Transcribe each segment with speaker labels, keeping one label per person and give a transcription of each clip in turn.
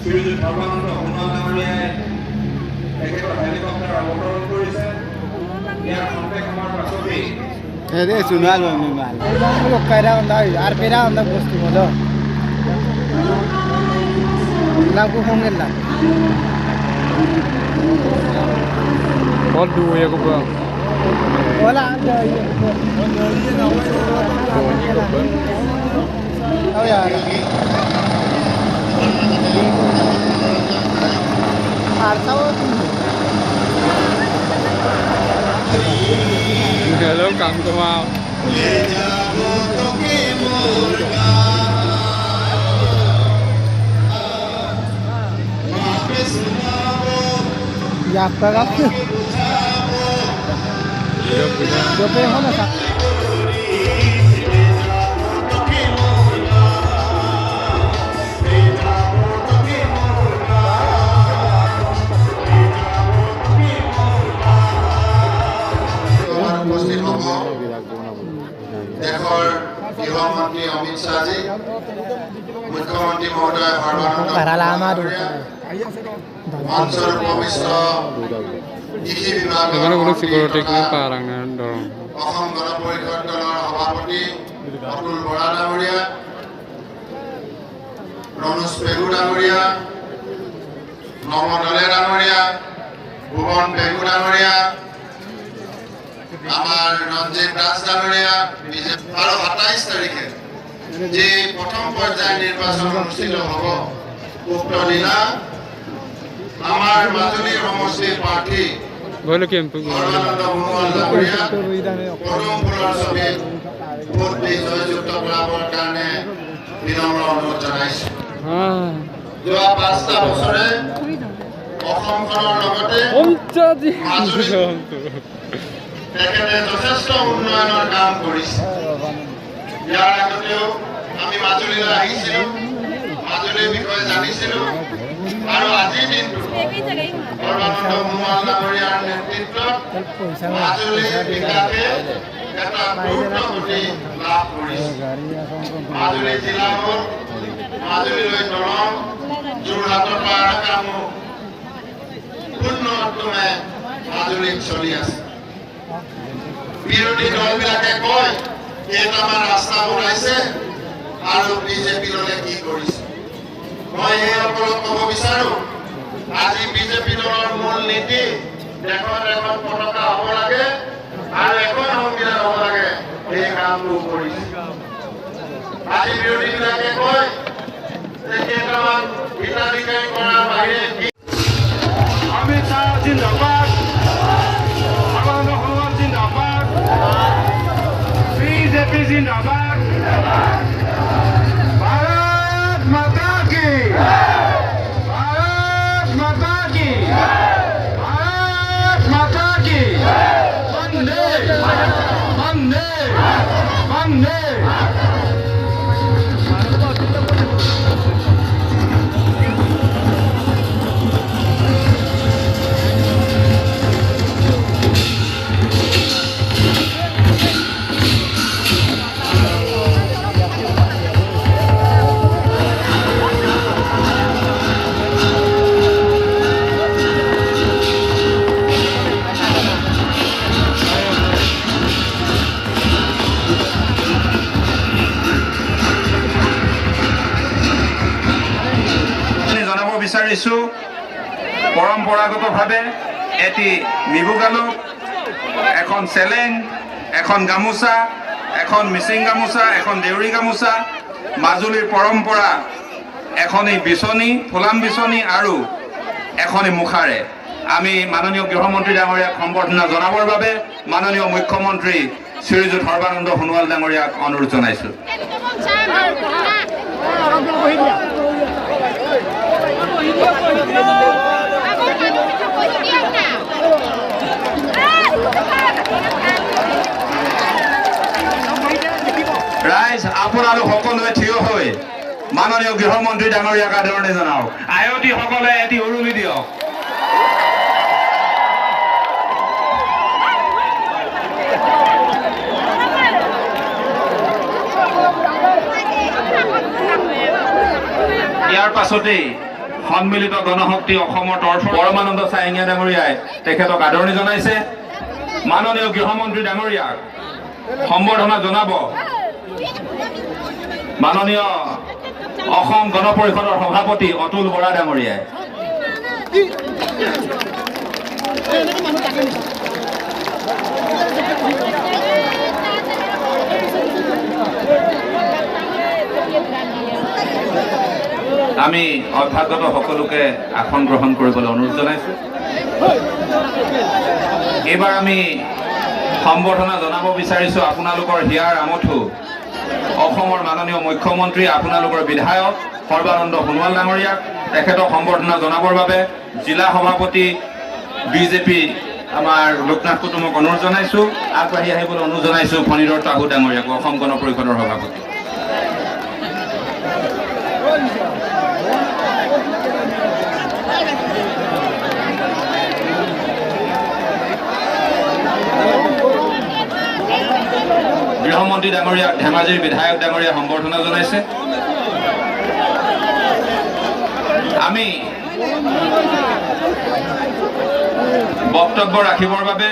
Speaker 1: শ্ৰীযুত সৰ্বানন্দ সোণোৱাল ডাঙৰীয়াই তেখেতৰ হেলিকপ্টাৰ অৱতৰণ কৰিছে। ইয়াৰ খন্তেক সময়ৰ পাছতেই
Speaker 2: Hello, come out.
Speaker 3: Yaprak yapıyor. Köpeği ona sak.
Speaker 1: উপস্থিত হ'ব দেশৰ গৃহমন্ত্ৰী Amitshah জি, মুখ্যমন্ত্ৰী মহোদয় সৰ্বানন্দ মঞ্চৰ উপবিষ্ট কৃষি বিভাগৰ অসম গণ পৰিষদ দলৰ সভাপতি অতুল বৰা ডাঙৰীয়া, ৰণোজ পেগু ডাঙৰীয়া, নম দলে ডাঙৰীয়া, ভুৱন পেগু ডাঙৰীয়া, আমাৰ ৰঞ্জিত দাস ডাঙৰীয়া, আৰু ২৭ তাৰিখে যে প্ৰথম পৰ্যায়ৰ নিৰ্বাচন অনুষ্ঠিত হ'ব, উক্ত দিনা আমাৰ মাজুলী সমষ্টিৰ প্ৰাৰ্থী সৰ্বানন্দ সোণোৱাল ডাঙৰীয়া পদুম ফুলৰ ছবিত ভোট দি জয়যুক্ত কৰাবৰ কাৰণে বিনম্ৰ অনুৰোধ জনাইছোঁ। যোৱা ৫টা বছৰে অসমখনৰ লগতে তেখেতে যথেষ্ট উন্নয়নৰ কাম কৰিছে। ইয়াৰ আগতেও আমি মাজুলীলৈ আহিছিলোঁ, মাজুলীৰ বিষয়ে জানিছিলোঁ, আৰু আজিৰ দিনটো সৰ্বানন্দ সোণোৱাল ডাঙৰীয়াৰ নেতৃত্বত মাজুলীৰ বিকাশে এটা গুৰুত্ব গতি লাভ কৰিছে। মাজুলী জিলাবোৰ মাজুলীলৈ দলং, যোৰহাটৰ পৰা কামো পূৰ্ণ উদ্যমে মাজুলীত চলি আছে। বিৰোধী দলবিলাকে কয় কেইটামান ৰাস্তা বনাইছে আৰু বিজেপি দলে কি কৰিছে। মই এইসকলক ক'ব বিচাৰো, আজি বিজেপি দলৰ মূল নীতি দেশত এখন পতাকা হ'ব লাগে আৰু এখন সংবিধান হ'ব লাগে, এই কামবোৰ কৰিছে। আজি বিৰোধীবিলাকে কয় যে কেইটামান হিতাধিকাৰী কৰাৰ বাহিৰে Amitshah জিন্দাবাদ, সৰ্বানন্দ সোণোৱাল জিন্দাবাদ, বিজেপি জিন্দাবাদ, ভাৰত মাতা কি, ভাৰত মাতা কি, ভাৰত মাতা কি, বন্দে বন্দে বন্দে। বিচাৰিছো পৰম্পৰাগতভাৱে এটি মিবুগালু, এখন চেলেং, এখন গামোচা, এখন মিচিং গামোচা, এখন দেউৰী গামোচা, মাজুলীৰ পৰম্পৰা এখনি বিচনী, ফুলাম বিচনী আৰু এখনি মুখাৰে আমি মাননীয় গৃহমন্ত্ৰী ডাঙৰীয়াক সম্বৰ্ধনা জনাবৰ বাবে মাননীয় মুখ্যমন্ত্ৰী শ্ৰীযুত সৰ্বানন্দ সোণোৱাল ডাঙৰীয়াক অনুৰোধ জনাইছো। ৰাইজ আপোনালোক সকলোৱে থিয় হৈ মাননীয় গৃহমন্ত্ৰী ডাঙৰীয়াক আদৰণি জনাওক। আয়তীসকলে এটি উৰুলি দিয়ক। ইয়াৰ পাছতেই
Speaker 4: সন্মিলিত গণশক্তি অসমৰ তৰফৰ পৰমানন্দ চাইঙীয়া ডাঙৰীয়াই তেখেতক আদৰণি জনাইছে। মাননীয় গৃহমন্ত্ৰী ডাঙৰীয়াক সম্বৰ্ধনা জনাব মাননীয় অসম গণ পৰিষদৰ সভাপতি অতুল বৰা ডাঙৰীয়াই। আমি অভ্যাগত সকলোকে আসন গ্ৰহণ কৰিবলৈ অনুৰোধ জনাইছো। এইবাৰ আমি সম্বৰ্ধনা জনাব বিচাৰিছো আপোনালোকৰ হিয়াৰ আমঠু অসমৰ মাননীয় মুখ্যমন্ত্ৰী আপোনালোকৰ বিধায়ক সৰ্বানন্দ সোণোৱাল ডাঙৰীয়াক। তেখেতক সম্বৰ্ধনা জনাবৰ বাবে জিলা সভাপতি বিজেপি আমাৰ লোকনাথ কুটুমক অনুৰোধ জনাইছো। আগবাঢ়ি আহিবলৈ অনুৰোধ জনাইছো ফণীধৰ তাহু ডাঙৰীয়াক অসম গণ পৰিষদৰ সভাপতি। গৃহমন্ত্ৰী ডাঙৰীয়াক ধেমাজিৰ বিধায়ক ডাঙৰীয়া সম্বৰ্ধনা জনাইছে। আমি বক্তব্য ৰাখিবৰ বাবে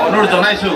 Speaker 4: অনুৰোধ জনাইছো